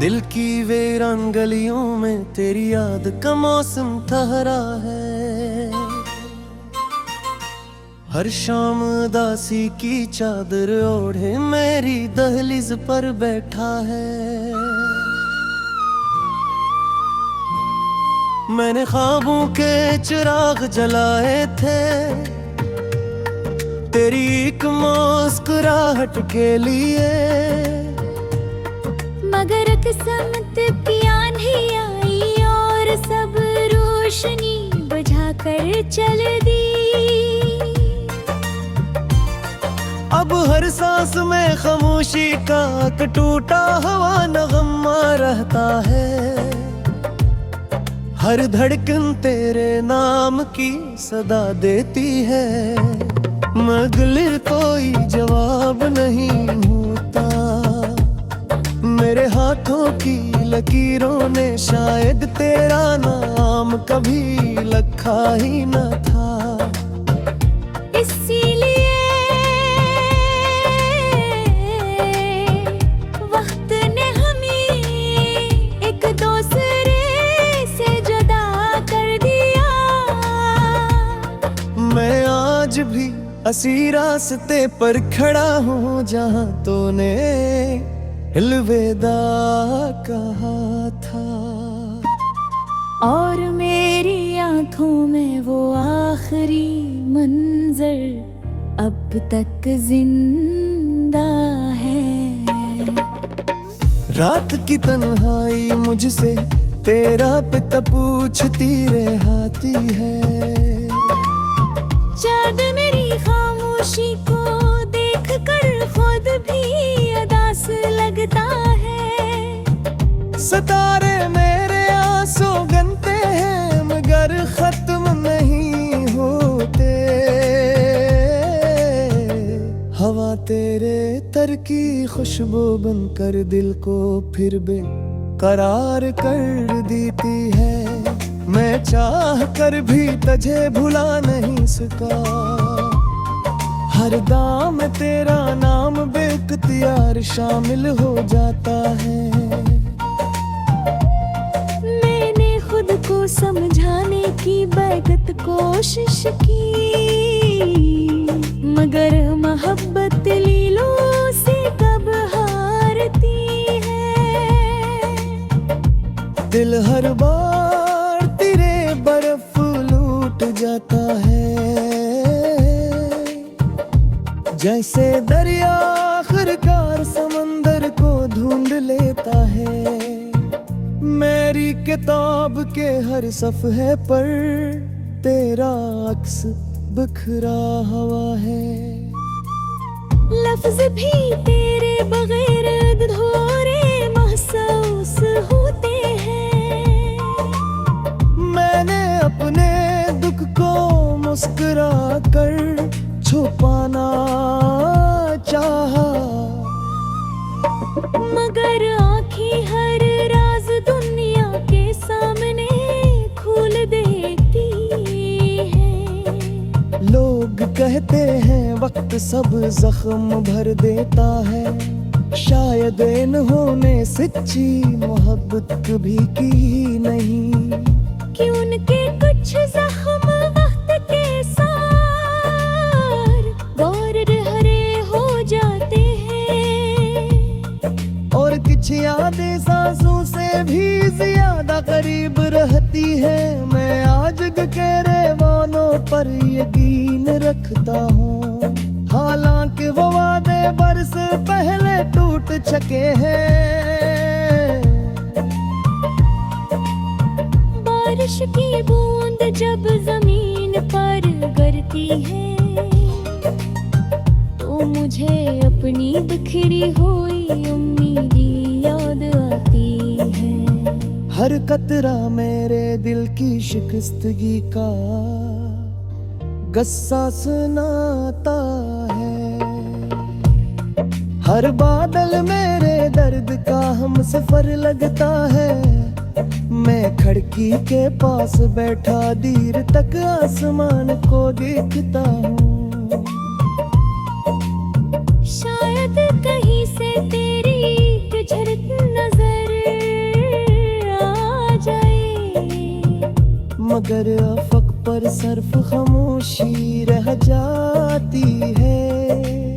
दिल की वीरान गलियों में तेरी याद का मौसम ठहरा है। हर शाम उदासी की चादर ओढ़े मेरी दहलीज पर बैठा है। मैंने ख्वाबों के चिराग जलाए थे तेरी एक मुस्कुराहट के लिए, मगर किस्मत पिया नहीं आई और सब रोशनी बुझा कर चल दी। अब हर सांस में खामोशी का एक टूटा हुआ नगमा रहता है। हर धड़कन तेरे नाम की सदा देती है, मगर कोई जवाब नहीं होता। मेरे हाथों की लकीरों ने शायद तेरा नाम कभी लिखा ही न था। इसीलिए वक्त ने हमें एक दूसरे से जुदा कर दिया। मैं आज भी उसी रास्ते पर खड़ा हूँ जहाँ तूने अलविदा कहा था। और मेरी आंखों में वो आखिरी मंजर अब तक जिंदा है। रात की तन्हाई मुझसे तेरा पिता पूछती रहती है। चाँद मेरी खामोशी को देखकर खुद भी अदास लगता है। सितारे मेरे आंसू गनते हैं मगर खत्म नहीं होते। हवा तेरे तर की खुशबू बनकर दिल को फिर बेकरार कर देती है। मैं चाह कर भी तुझे भुला नहीं सका। हर दाम तेरा नाम बेख्तियार शामिल हो जाता है। मैंने खुद को समझाने की बेगत कोशिश की, मगर मोहब्बत लीलों से कब हारती है। दिल हर बार तेरे बर्फ लूट जाता है। जैसे दरिया आखिरकार समंदर को ढूंढ लेता है। मेरी किताब के हर सफ़े पर तेरा अक्स बिखरा हुआ है। लफ्ज भी तेरे बगैर अधूरे महसूस होते हैं। मैंने अपने दुख को मुस्कुरा कर छुपाना चाहा, मगर आँखें हर राज दुनिया के सामने खोल देती हैं। लोग कहते हैं वक्त सब जख्म भर देता है। शायद इन्होंने सच्ची मोहब्बत कभी की नहीं। कि उनके कुछ जख्म वक्त के साथ गौर हरे हो जाते हैं। और कुछ यादें सांसों से भी ज्यादा करीब रहती है। मैं आज के रवानों पर यकीन रखता हूँ, हालांकि वो वादे बरस पहले टूट चुके हैं। बारिश की बूंद जब जमीन पर गिरती है तो मुझे अपनी बिखरी हुई उम्मीदी याद आती है। हर कतरा मेरे दिल की शिकस्तगी का गस्सा सुनाता है। हर बादल मेरे दर्द का हम सफर लगता है। मैं खिड़की के पास बैठा देर तक आसमान को देखता हूँ। शायद कहीं से तेरी गुजरत नजर मगर अफक पर सर्फ खामोशी रह जाती है,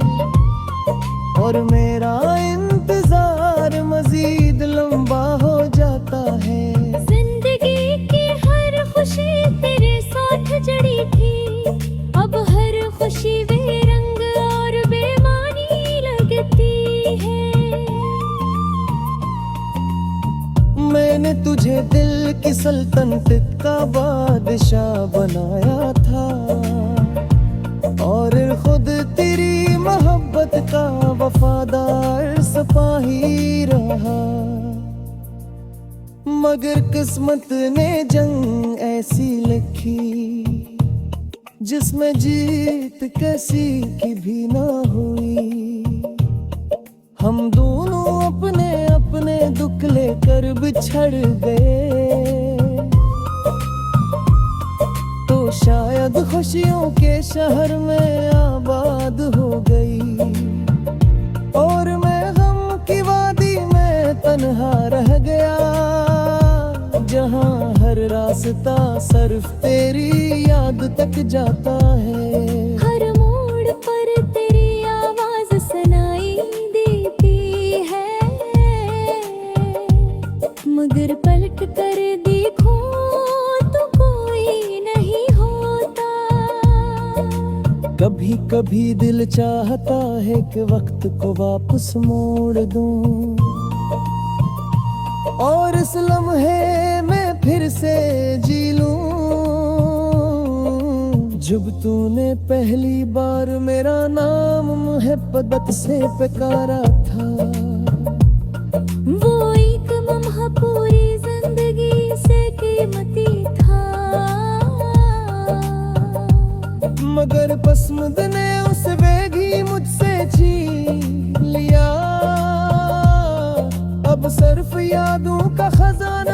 और मेरा इंतजार मजीद लंबा हो जाता है। जिंदगी की हर खुशी तेरे साथ जड़ी थी, अब हर खुशी बेरंग और बेमानी लगती है। मैंने तुझे दिल की सल्तनत का बादशाह बनाया था, और खुद तेरी मोहब्बत का वफादार सिपाही रहा। मगर किस्मत ने जंग ऐसी लिखी जिसमें जीत किसी की भी ना हुई। हम दोनों अपने अपने दुख लेकर बिछड़ गए, तो शायद खुशियों के शहर में आबाद हो गई, और मैं गम की वादी में तन्हा रह गया, जहां हर रास्ता सिर्फ तेरी याद तक जाता है। हर मोड़ पर तेरी आवाज सुनाई देती है, मगर पलट कर देखो तो कोई नहीं होता। कभी कभी दिल चाहता है कि वक्त को वापस मोड़ दूं, और इस लम्हे में फिर से जी लूं, जब तूने पहली बार मेरा नाम मुहब्बत से पुकारा था। वो एक लम्हा पूरी जिंदगी से कीमती था, मगर पसंद ने उस बेगी मुझसे छीन लिया। अब सिर्फ यादों का खजाना